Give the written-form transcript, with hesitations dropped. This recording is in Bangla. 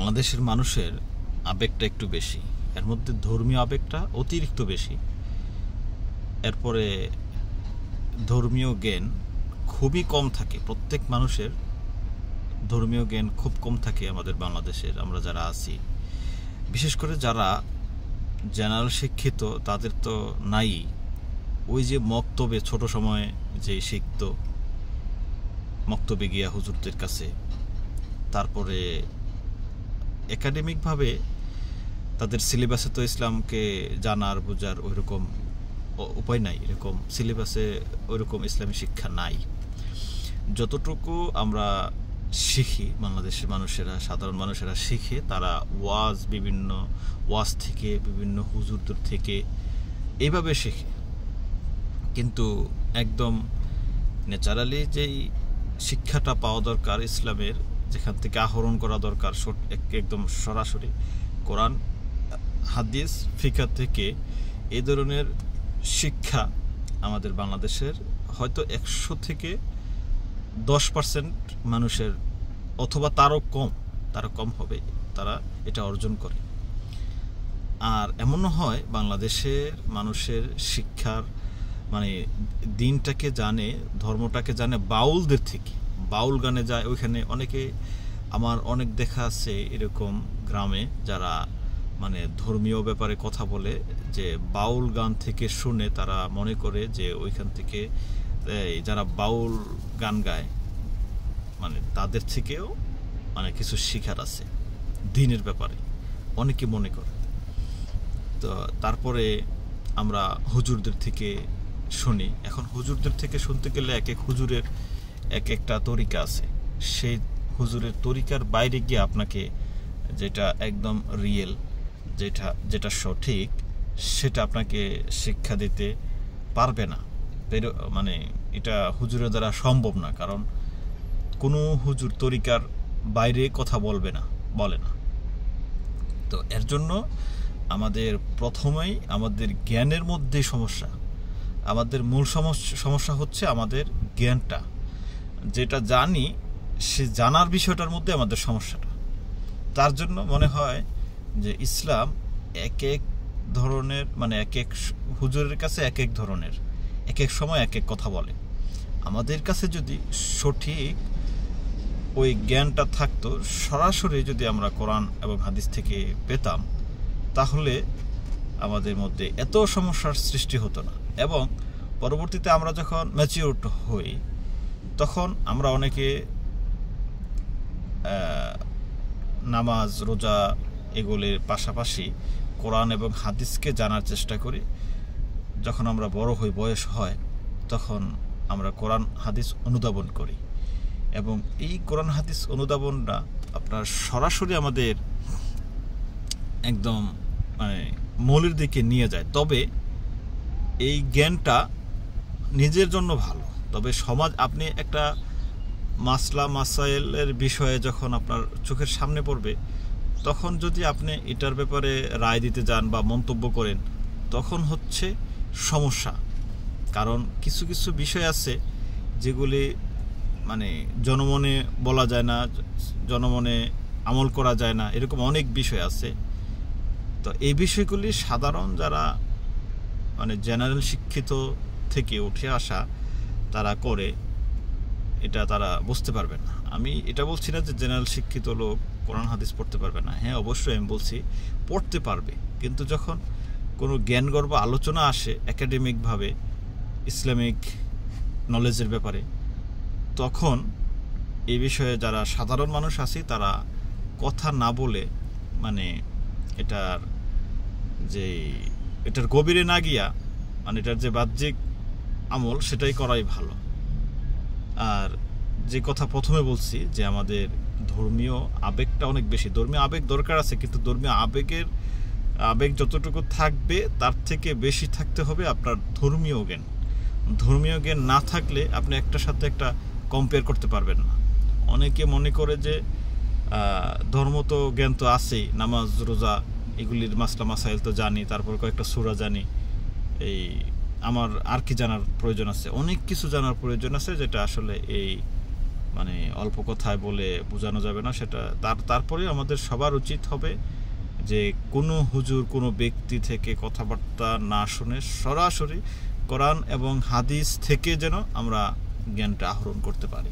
বাংলাদেশের মানুষের আবেগটা একটু বেশি, এর মধ্যে ধর্মীয় আবেগটা অতিরিক্ত বেশি। এরপরে ধর্মীয় জ্ঞান খুবই কম থাকে, প্রত্যেক মানুষের ধর্মীয় জ্ঞান খুব কম থাকে আমাদের বাংলাদেশের। আমরা যারা আছি, বিশেষ করে যারা জেনারেল শিক্ষিত, তাদের তো নাই। ওই যে মক্তবে ছোট সময়ে যে শিখত, মক্তবে গিয়া হুজুরদের কাছে, তারপরে একাডেমিকভাবে তাদের সিলেবাসে তো ইসলামকে জানার বোঝার ওইরকম উপায় নাই, এরকম সিলেবাসে ওইরকম ইসলামী শিক্ষা নাই। যতটুকু আমরা শিখি, বাংলাদেশের মানুষেরা, সাধারণ মানুষেরা শিখে, তারা বিভিন্ন ওয়াজ থেকে, বিভিন্ন হুজুরদের থেকে এইভাবে শেখে। কিন্তু একদম ন্যাচারালি যেই শিক্ষাটা পাওয়া দরকার ইসলামের, যেখান থেকে আহরণ করা দরকার একদম সরাসরি কোরআন হাদিস ফিকহ থেকে, এই ধরনের শিক্ষা আমাদের বাংলাদেশের হয়তো 100 থেকে 10% মানুষের, অথবা তারও কম হবে, তারা এটা অর্জন করে। আর এমনও হয় বাংলাদেশের মানুষের শিক্ষার মানে দিনটাকে জানে, ধর্মটাকে জানে বাউলদের থেকে। বাউল গানে যায়, ওইখানে অনেকে, আমার অনেক দেখা আছে এরকম গ্রামে, যারা মানে ধর্মীয় ব্যাপারে কথা বলে, যে বাউল গান থেকে শুনে তারা মনে করে যে ওইখান থেকে যারা বাউল গান গায় মানে তাদের থেকেও মানে কিছু শিখার আছে দিনের ব্যাপারে, অনেকে মনে করে। তো তারপরে আমরা হুজুরদের থেকে শুনি। এখন হুজুরদের থেকে শুনতে গেলে এক এক হুজুরের এক একটা তরিকা আছে। সেই হুজুরের তরিকার বাইরে গিয়ে আপনাকে যেটা একদম রিয়েল, যেটা সঠিক, সেটা আপনাকে শিক্ষা দিতে পারবে না। মানে এটা হুজুরের দ্বারা সম্ভব না, কারণ কোনো হুজুর তরিকার বাইরে কথা বলে না। তো এর জন্য আমাদের প্রথমেই আমাদের জ্ঞানের মধ্যে সমস্যা। আমাদের মূল সমস্যা হচ্ছে আমাদের জ্ঞানটা, যেটা জানি সে জানার বিষয়টার মধ্যে আমাদের সমস্যাটা। তার জন্য মনে হয় যে ইসলাম এক এক ধরনের, মানে এক এক হুজুরের কাছে এক এক ধরনের, এক এক সময় এক এক কথা বলে। আমাদের কাছে যদি সঠিক ওই জ্ঞানটা থাকতো, সরাসরি যদি আমরা কোরআন এবং হাদিস থেকে পেতাম, তাহলে আমাদের মধ্যে এত সমস্যার সৃষ্টি হতো না। এবং পরবর্তীতে আমরা যখন ম্যাচিউর হই, তখন আমরা অনেকে নামাজ রোজা এগুলির পাশাপাশি কোরআন এবং হাদিসকে জানার চেষ্টা করি। যখন আমরা বড় হই, বয়স হয়, তখন আমরা কোরআন হাদিস অনুধাবন করি, এবং এই কোরআন হাদিস অনুধাবনটা আপনার সরাসরি আমাদের একদম মানে মৌলের দিকে নিয়ে যায়। তবে এই জ্ঞানটা নিজের জন্য ভালো, তবে সমাজ, আপনি একটা মাসাইলের বিষয়ে যখন আপনার চোখের সামনে পড়বে, তখন যদি আপনি এটার ব্যাপারে রায় দিতে যান বা মন্তব্য করেন, তখন হচ্ছে সমস্যা। কারণ কিছু কিছু বিষয় আছে যেগুলি মানে জনমনে বলা যায় না, জনমনে আমল করা যায় না, এরকম অনেক বিষয় আছে। তো এই বিষয়গুলি সাধারণ যারা মানে জেনারেল শিক্ষিত থেকে উঠে আসা তারা করে, এটা তারা বুঝতে পারবে না। আমি এটা বলছি না যে জেনারেল শিক্ষিত লোক কোরআন হাদিস পড়তে পারবে না। হ্যাঁ, অবশ্যই আমি বলছি পড়তে পারবে, কিন্তু যখন কোনো জ্ঞানগর্ভ আলোচনা আসে একাডেমিকভাবে ইসলামিক নলেজের ব্যাপারে, তখন এই বিষয়ে যারা সাধারণ মানুষ আছে তারা কথা না বলে, মানে এটার গভীরে না গিয়া, মানে এটার যে বাহ্যিক আমল সেটাই করাই ভালো। আর যে কথা প্রথমে বলছি যে আমাদের ধর্মীয় আবেগটা অনেক বেশি, ধর্মীয় আবেগ দরকার আছে, কিন্তু ধর্মীয় আবেগ যতটুকু থাকবে তার থেকে বেশি থাকতে হবে আপনার ধর্মীয় জ্ঞান। ধর্মীয় জ্ঞান না থাকলে আপনি একটার সাথে একটা কম্পেয়ার করতে পারবেন না। অনেকে মনে করে যে ধর্ম তো জ্ঞান তো আছেই, নামাজ রোজা এগুলির মাসলা মাসাইল তো জানি, তারপর কয়েকটা সূরা জানি, এই আমার আর কি জানার প্রয়োজন আছে? অনেক কিছু জানার প্রয়োজন আছে, যেটা আসলে এই মানে অল্প কথায় বলে বোঝানো যাবে না সেটা। তারপরে আমাদের সবার উচিত হবে যে কোনো হুজুর কোনো ব্যক্তি থেকে কথাবার্তা না শুনে সরাসরি কোরআন এবং হাদিস থেকে যেন আমরা জ্ঞানটা আহরণ করতে পারি।